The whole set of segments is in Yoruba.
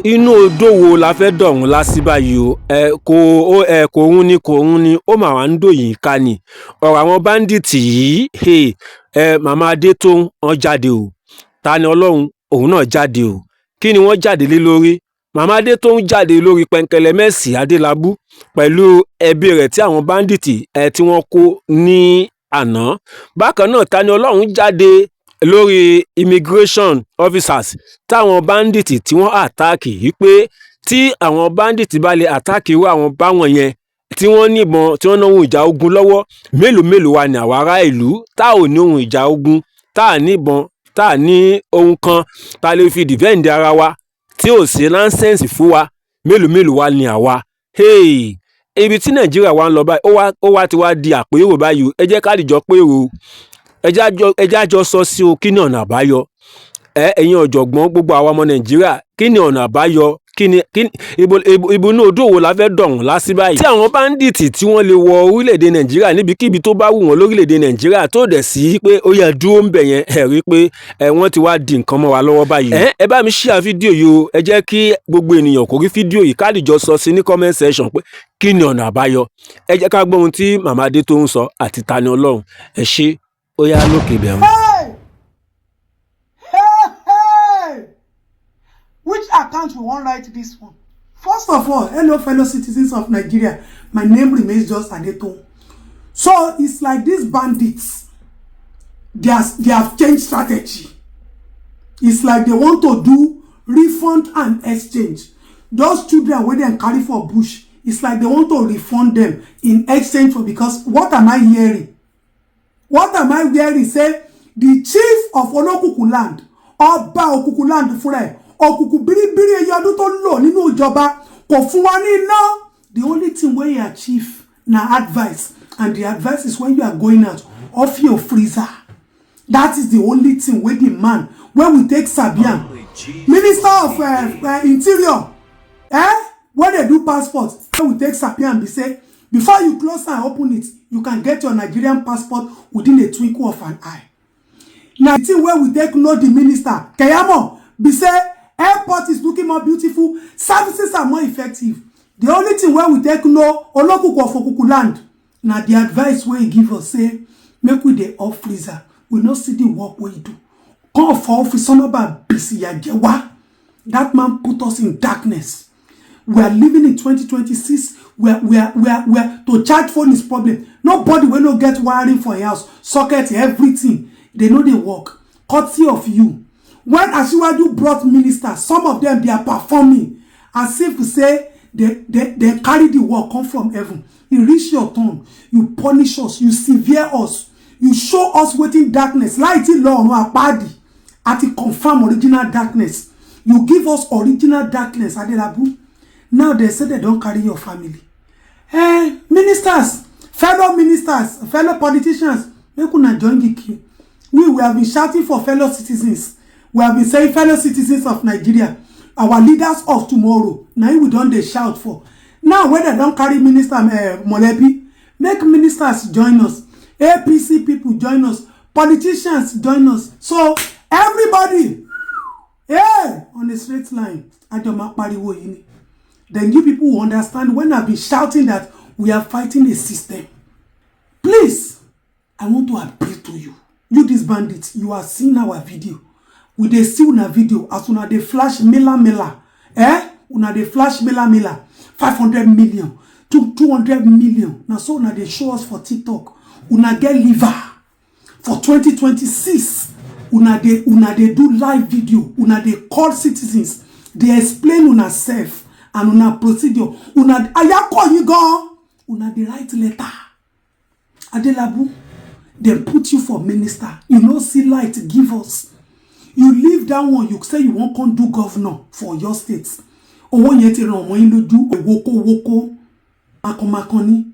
Inú odò wo la fẹ́ dọ̀hún lásì báyìí o. Kò rún ni ó mà wá ń dòyìn ká ni. Ọ̀rọ̀ àwọn báńdíìtì yìí, màmá adetoun wọ́n jáde o. Tani Olohun òun náà jáde o. Kí ni wọ́n jáde lé lórí? Màmá adetoun jáde lórí Penkelemesi Adelabu pẹ̀lú ẹbí rẹ̀ tí àwọn báńdíìtì tí wọ́n kó ní àná. Bákan náà Tani Olohun jáde lórí immigration officers táwọn báńdíìtì tí wọ́n àtáàkì yìí pé tí àwọn báńdíìtì bá lè àtáàkì irú àwọn báwọn yẹn tí wọ́n níbọn tí wọ́n ná ohun ìjà ogun lọ́wọ́, mélòó wa ni àwa ará ìlú tá ò ní ohun ìjà ogun, tá à níbọn, tá à ní ohun kan tá lè fi defend ara wa tí ò sí nonsense fún wa, mélòó wa ni àwa. Ibi tí Nàìjíríà wa ń lọ báyìí ó wá ti wá di àpérò báyìí. Ẹ jẹ́ ká dìjọ pérò, ẹ jẹ́ àjọ sọ sí o, kí ni ọ̀nà àbáyọ? Ẹ̀yin ọ̀jọ̀gbọ́n gbogbo àwa ọmọ Nàìjíríà, kí ni ọ̀nà àbáyọ? Ibo inú odò wo la fẹ́ dọ̀hún lásì báyìí? Tí àwọn báńdíìtì tí wọ́n lè wọ orílẹ̀-èdè Nàìjíríà níbikíbi tó bá wù wọ́n lórílẹ̀-èdè Nàìjíríà tó dẹ̀ sí pé ó yẹ dúró ń bẹ̀ yẹn, ẹ rí pé wọ́n ti wá di nǹkan mọ́ wa lọ́wọ́ báyìí. Ẹ bá mi share fídíò yìí o. Ẹ jẹ́ kí gbogbo ènìyàn kó rí fídíò yìí ká dìjọ sọ sí ní comment section pé kí ni ọ̀nà àbáyọ. Ẹ jẹ́ ká gbọ́ ohun tí màmá adetoun sọ àti Tani Olohun. Ẹ ṣé, ó yá lókè bẹ̀rù. Which account we won't write this one? First of all, hello fellow citizens of Nigeria. My name remains just Adetoun. So it's like these bandits, they have changed strategy. It's like they want to do refund and exchange. Those children where they carry for bush, it's like they want to refund them in exchange for, because what am I hearing? What am I hearing? Say the chief of Olokuku land, Ọba Okuku land fúnra, Okuku biribiri eye ọdún tó lò nínú ìjọba kò fún wa ní iná. The only thing where you achieve na advice, and the advice is when you are going out, off your freezer. That is the only thing where the man, when we take Sabian, Minister of Interior, when they do passport, when we take Sabian, we say, before you close and open it, you can get your Nigerian passport within a twinkle of an eye. Now, the thing where we take know the minister, Kayamo, we say, airport is looking more beautiful, services are more effective. The only thing where we take know Olokuku of Okuku land. Now the advice where he give us say, make we the off freezer. We not see the work we do. Come for office, some about busy yajewa. That man put us in darkness. We are living in 2026. We are to charge phone is problem. Nobody will not get wiring for a house, socket, everything. They know they work. Courtesy of you. When Asiwaju brought ministers, some of them they are performing as if to say they carry the work come from heaven. You reach your turn, you punish us, you severe us, you show us waiting darkness. Light it law no party at the confirm original darkness. You give us original darkness, Adelabu. Now they say they don't carry your family. Hey, ministers, fellow politicians, make una join the queue. We have been shouting for fellow citizens. We have been saying fellow citizens of Nigeria, our leaders of tomorrow. Now we don't they shout for. Now when they don't carry minister Molebi, make ministers join us. APC people join us. Politicians join us. So everybody, on the straight line, adoma pariwo yini. Then you people will understand when I've been shouting that we are fighting a system. Please, I want to appeal to you. You these bandits, you are seeing our video. We dey see una video as una dey flash mela. Una dey flash mela 500 million to 200 million. Now so una dey show us for TikTok. Una get liver for 2026. Una dey do live video. Una dey call citizens. They explain una self and una procedure. Una ayako you go. Una dey write letter. Adelabu, they put you for minister. You no see light, give us. You leave that one, you say you won't come do governor for your states. Or when you do a woko makomakoni.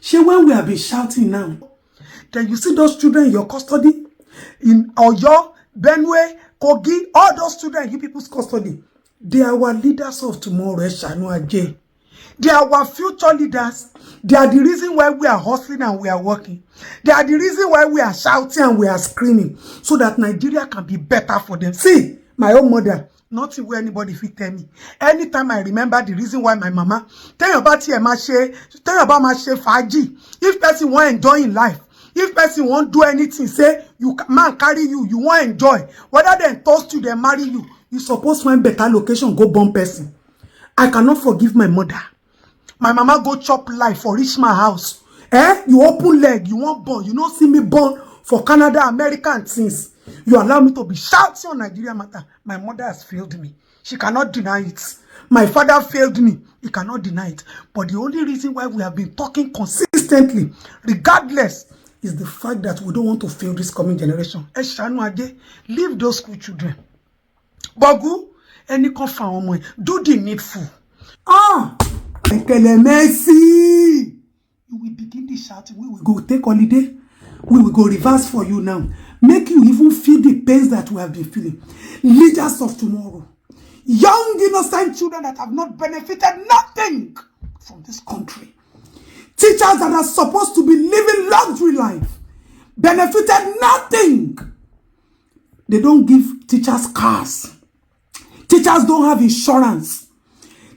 She when we have been shouting now. Then you see those children in your custody in Oyo, Benue, Kogi, all those children in you people's custody. They are our leaders of tomorrow, Shanu Ajay. They are our future leaders. They are the reason why we are hustling and we are working. They are the reason why we are shouting and we are screaming. So that Nigeria can be better for them. See, my own mother, Nothing where anybody fit tell me. Anytime I remember the reason why my mama tell you about here, tell you about my faji. If person want enjoy in life, if person won't do anything, say you man carry you want enjoy. Whether they toast you, they marry you. You supposed find better location, go born person. I cannot forgive my mother. My mama go chop life for reach my house. You open leg, you want born. You don't see me born for Canada, America, and things. You allow me to be shouting on Nigeria matter. My mother has failed me. She cannot deny it. My father failed me. He cannot deny it. But the only reason why we have been talking consistently, regardless, is the fact that we don't want to fail this coming generation. Leave those school children. Bogu, any confirm, do the needful. Penkelemesi! You will begin the shouting. We will go take holiday. We will go reverse for you now. Make you even feel the pains that we have been feeling. Leaders of tomorrow. Young, innocent children that have not benefited nothing from this country. Teachers that are supposed to be living luxury life. Benefited nothing. They don't give teachers cars. Teachers don't have insurance.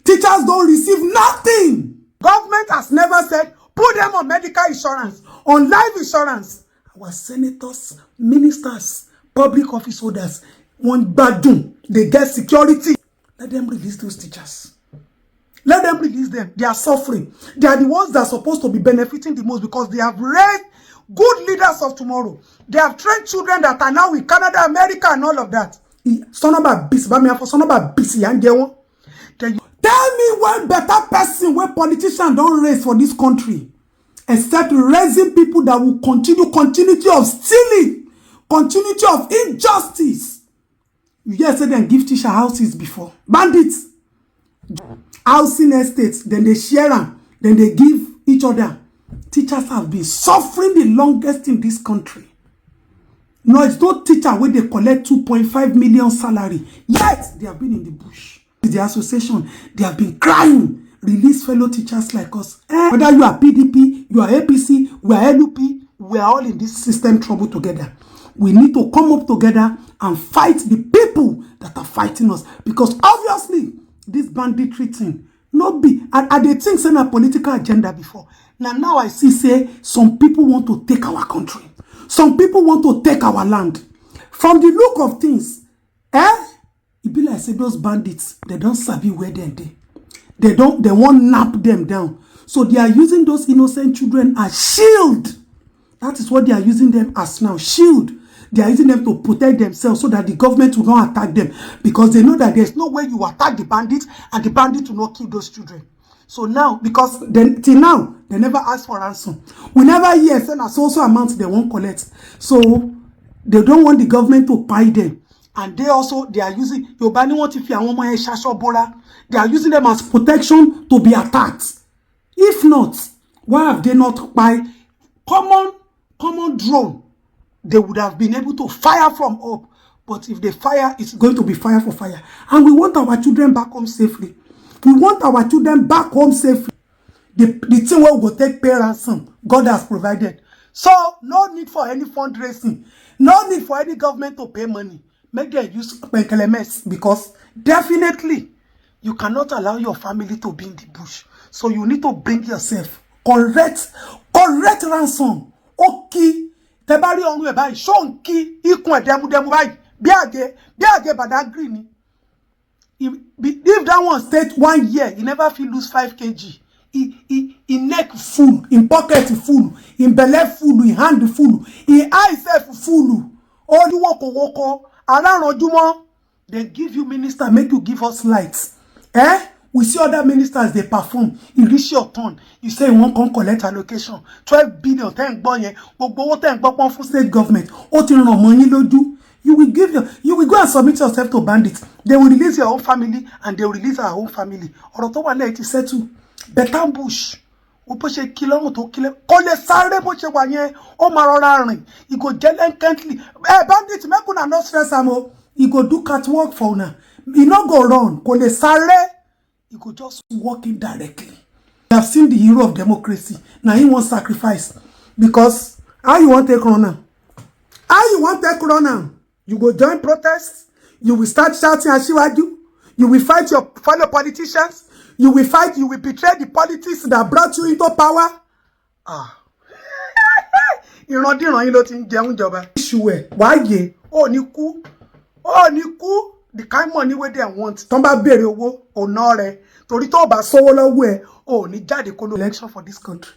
Teachers don't receive nothing. Government has never said, put them on medical insurance, on life insurance. Our senators, ministers, public office holders, one badun, they get security. Let them release those teachers. Let them release them. They are suffering. They are the ones that are supposed to be benefiting the most because they have raised good leaders of tomorrow. They have trained children that are now in Canada, America, and all of that. Tell me one better person where politicians don't raise for this country. Except raising people that will continuity of stealing, continuity of injustice. You just said them give teacher houses before. Bandits. Housing estates, then they share them, then they give each other. Teachers have been suffering the longest in this country. No, it's not teacher where they collect 2.5 million salary. Yet, they have been in the bush. The association, they have been crying. Release fellow teachers like us. Whether you are PDP, you are APC, we are LUP, we are all in this system trouble together. We need to come up together and fight the people that are fighting us. Because obviously, this banditry thing, not be, I did think saying a political agenda before. Now I see say some people want to take our country. Some people want to take our land. From the look of things, it be like say those bandits, they don't sabi where they're. They won't nap them down. So they are using those innocent children as shield. That is what they are using them as now. Shield. They are using them to protect themselves so that the government will not attack them. Because they know that there's no way you attack the bandits and the bandits will not kill those children. So now, because till now, they never ask for ransom. We never hear say so amount they won't collect. So they don't want the government to pay them. And they are using they are using them as protection to be attacked. If not, why have they not buy common drone? They would have been able to fire from up. But if they fire, it's going to be fire for fire. And we want our children back home safely. We want our children back home safely. The thing where we go take pay ransom, God has provided. So, no need for any fundraising. No need for any government to pay money. Make them use Penkelemesi because definitely you cannot allow your family to be in the bush. So you need to bring yourself correct ransom. Okay. Tebari onwe bai shonki ikun demu bai biage badagri. If that one stayed 1 year, he never feel lose 5 kg. In neck full, in pocket full, in belly full, in hand full, in eye self full. All you woko around ojumo, they give you minister, make you give us lights. We see other ministers, they perform. You reach your turn. You say you won't come collect allocation. 12 billion, thank boy, but for state government. You will go and submit yourself to bandits. They will release your own family and they will release our own family. Or to one let it settle. Better bush. O po se kilo to kill. Kole sare bo se wa yen. O ma rora rin. You go gently. Bandits make una no stress amo. You go do catwalk for una. You no go run. Kole sare. You could just walk in directly. You have seen the hero of democracy. Now he wants sacrifice. Because how you want to take corona? How you want to take corona? You go join protests. You will start shouting Asiwaju. You will fight your fellow politicians. You will betray the politics that brought you into power. Ìrandíran yín ló ti ń jẹun jọba. Issue wáyé ó ní kú. The kind money wey they want. Tọ́n bá béèrè owó ọ̀nà rẹ̀ torí tó bá sówó lọ́wọ́ ẹ̀ ó ní jáde kó lọ election for this country.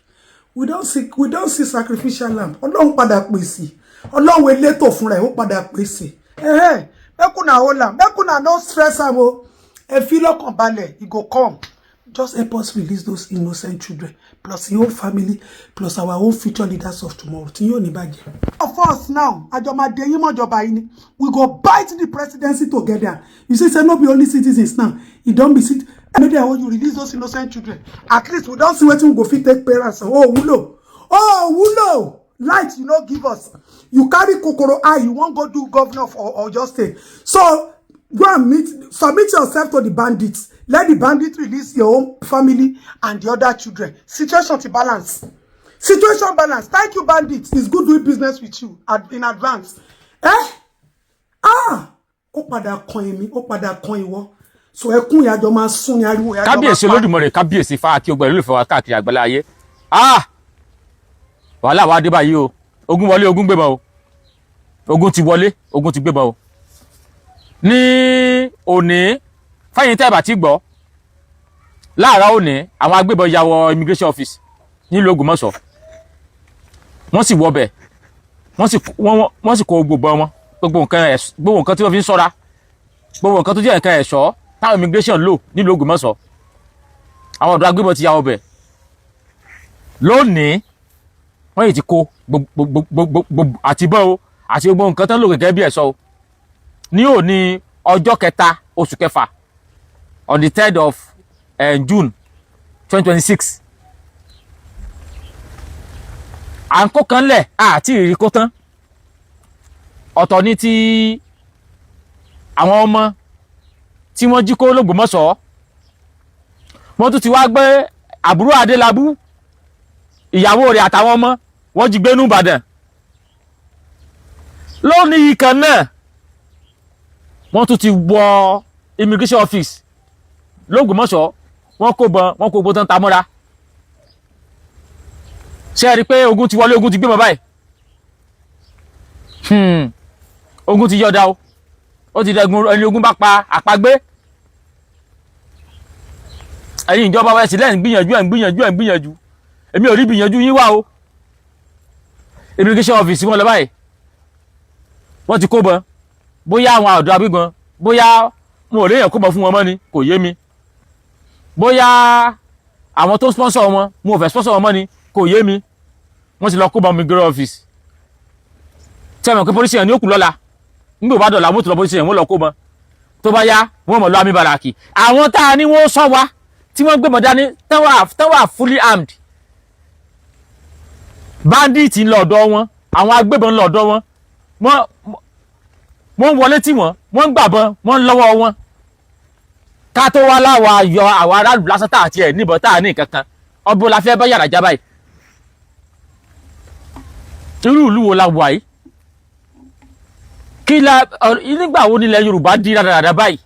We don't see sacrificial lamb. Ọlọ́run padà pèsè. Ọlọ́run elétò fúnra ẹ̀ ó padà pèsè. Make una hold am. Make una no stress am o. Ẹ fi lọ́kàn balẹ̀, e go come. Just help us release those innocent children, plus your own family, plus our own future leaders of tomorrow. Of us now, we go bite the presidency together. You say not be only citizens now. You don't be citizens. Maybe I want you release those innocent children. At least we don't see what we go fit take parents. Oh, Wulo. Light, you know, give us. You carry kokoro eye, you won't go do governor or just state. So, go and submit yourself to the bandits. Let the bandits release your own family and the other children. Situation to balance. Situation balance. Thank you, bandits. It's good doing business with you in advance. Ó padà kan èmi, ó padà kan ìwọ. So ẹkún ya jọ máa sún ni ariwo ya jọ máa pa. Kábíyèsí Olódùmarè, kábíyèsí fa kí ogbó ìlúfẹ́ wa káàkiri àgbálá ayé. Wàhálà wá dé báyìí o. Ogun wọlé, ogun gbébọn o. Ogun ti wọlé, ogun ti gbébọn o. Ní òní fẹ́yìn tẹ́ bá ti gbọ́ láàárọ̀ òní àwọn agbébọn ya wọ immigration office nílùú Ògbómọ̀ṣọ́. Wọ́n sì wọbẹ̀. Wọ́n sì kó gbogbo nǹkan tí wọ́n fi ń ṣọ́ra. Gbogbo nǹkan tó jẹ́ nǹkan ẹ̀ṣọ́ táwọn immigration lò nílùú Ògbómọ̀ṣọ́. Àwọn ọ̀dọ́ agbébọn ti ya wọbẹ̀. Lónìí wọ́n yìí ti kó àti bọ́ o àti gbogbo nǹkan tó ń lò gẹ́gẹ́ bí ẹ̀ṣọ́ o. Ní òní ọjọ́ kẹta oṣù kẹfà on the 3rd of June 2026. À ń kó kan lẹ̀ àti ìrírí kó tán. Ọ̀tọ̀ ní ti àwọn ọmọ tí wọ́n jí kó l'Ògbómọ̀ṣọ́. Wọ́n tún ti wá gbé àbúrò Adélabú ìyàwó rẹ̀ àtàwọn ọmọ wọ́n jí gbé ní Ìbàdàn. Lónìí kan náà wọ́n tún ti wọ immigration office l'Ògbómọ̀ṣọ́. Wọ́n kó gbogbo tán ta mọ́ra. Ṣé rí pé ogun ti wọlé, ogun ti gbé mọ́ báyìí. Ogun ti yọ̀dá o. Ó ti dẹ̀gun ẹni ogun bá pa àpagbé. Ẹ̀yin ìjọba wa sílẹ̀ ń gbìyànjú. Èmi ò rí gbìyànjú yín wá o. Immigration office wọ́n lọ báyìí. Wọ́n ti kó bọ́n. Bóyá àwọn ọ̀dọ́ agbébọn, bóyá wọn ò léèyàn kó bọ́n fún wọn mọ́ ni, kò yé mi. Bóyá àwọn tó sponsor wọn ò fẹ́ sponsor wọn mọ́ ni, kò yé mi. Wọ́n ti lọ kó bọ́n immigration office. Tí a mọ̀ pé polisi yẹn ní òkú lọ́la. Nígbà bá dọ̀là wọ́n tó lọ polisi yẹn wọ́n lọ kó bọ́n. Tó bá yá wọ́n mọ̀ lọ àmì bàràkì. Àwọn tá a ní wọ́n sọ wa tí wọ́n gbé mọ̀ dání tán wà fully armed. Bandit ń lọ ọ̀dọ̀ wọn, àwọn agbébọn ń lọ ọ̀dọ̀ wọn. Wọ́n wọlé tí wọ́n gbàbọn, wọ́n lọ́wọ́ wọn. Ká tó wá láwa yọ àwọn aráàlú lásán tá àti ẹ̀ níbọn tá à ní kankan. Ọbọ̀ la fẹ́ bá yàrá já báyìí. Irú ìlú wo la wà yìí? Nígbà wo nílẹ̀ Yorùbá di rádaràdà báyìí?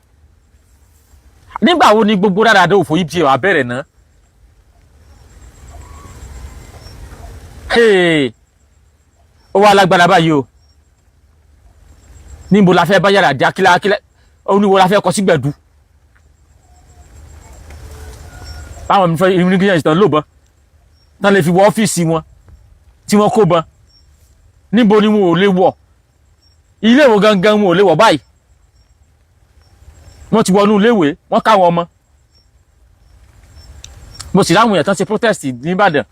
Nígbà wo ni gbogbo rádaràdà òfò yìí ti wà bẹ̀rẹ̀ náà? Ó wá lágbára báyìí o. Níbo la fẹ́ bá yàrá já kílá oníwo la fẹ́ kọ sí gbẹ̀dú. Báwọn mi fẹ́ immigration tán lò bọ́n tán lè fi wọ ọ́fíìsì wọn tí wọ́n kó bọ́n. Níbo ni wọn ò lè wọ̀? Ilé ìwò gangan wọn ò lè wọ̀ báyìí. Wọ́n ti wọnú iléèwé, wọ́n káwọn ọmọ. Mo sì láwọn èèyàn tán ṣe protest ní Ìbàdàn.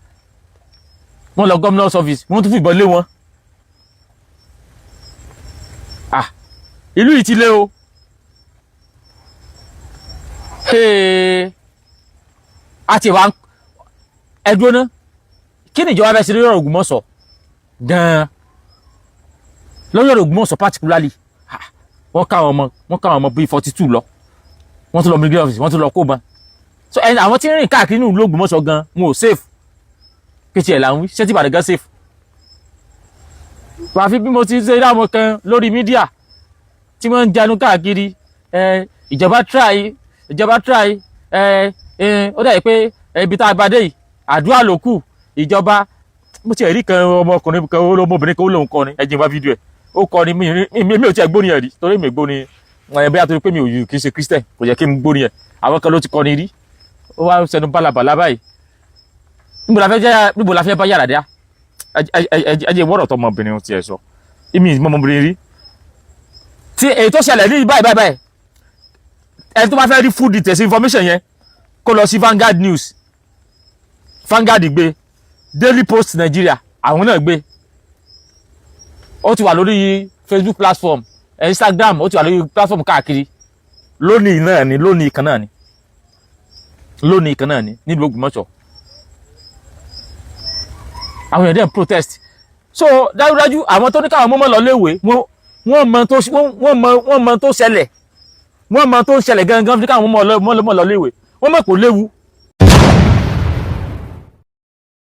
Wọ́n lọ governor's office, wọ́n tún fìbọn lé wọn. Ìlú yìí ti lé o. Àti ìwà ẹdúró náà. Kí ni ìjọba fẹ́ ṣe lórí ọ̀rọ̀ Ògbómọ̀ṣọ́ gan-an? Lórí ọ̀rọ̀ Ògbómọ̀ṣọ́ particularly. Wọ́n káwọn ọmọ bíi 42 lọ. Wọ́n tún lọ military office, wọ́n tún lọ kó bọ́n. So àwọn tí ń rìn káàkiri nínú ìlú Ògbómọ̀ṣọ́ gan wọn ò safe. Kéṣì ẹ̀ là ń wí, ṣé tí Ìbàdàn gan safe? Wàá fi bí mo ti ṣe dáwọn kan lórí mídíà. tí wọ́n ń janu káàkiri ìjọba try ó dàbí pé ibi tá a bá dé yìí àdúrà ló kù ìjọba mo ti rí kan ọmọkùnrin kan ọmọbìnrin kan ó lóun kọrin ẹ̀jìn wá fídíò ẹ̀ ó kọrin mi ò tiẹ̀ gbóni ẹ̀ rí torí mi gbóni bẹ́ẹ̀ torí pé mi ò yù kì í ṣe Christian kò yẹ kí n gbóni ẹ̀ àwọn kan ló ti kọrin rí ó wá sẹnu bálabàlá báyìí níbo la fẹ́ bá yàrá dá ẹjẹ wọ́rọ̀ tọmọbìnrin ti ẹ̀ sọ ìmí ọmọbìnrin rí tí èyí tó ṣẹlẹ̀ ní báyìí ẹni tó bá fẹ́ rí full details information yẹn kó lọ sí Vanguard News Vanguard gbé Daily Post Nigeria àwọn náà gbé ó ti wà lórí Facebook platform Instagram ó ti wà lórí platform káàkiri lónìí kan náà ni nílùú Ògbómọ̀ṣọ́ àwọn èèyàn dẹ̀ protest so dájúdájú àwọn tó ní káwọn mọ́mọ́ lọ léèwé wọ́n mọ tó ṣẹlẹ̀ gangan ní káwọn mọ́mọ́ lọ léèwé wọ́n mọ̀ kò léwu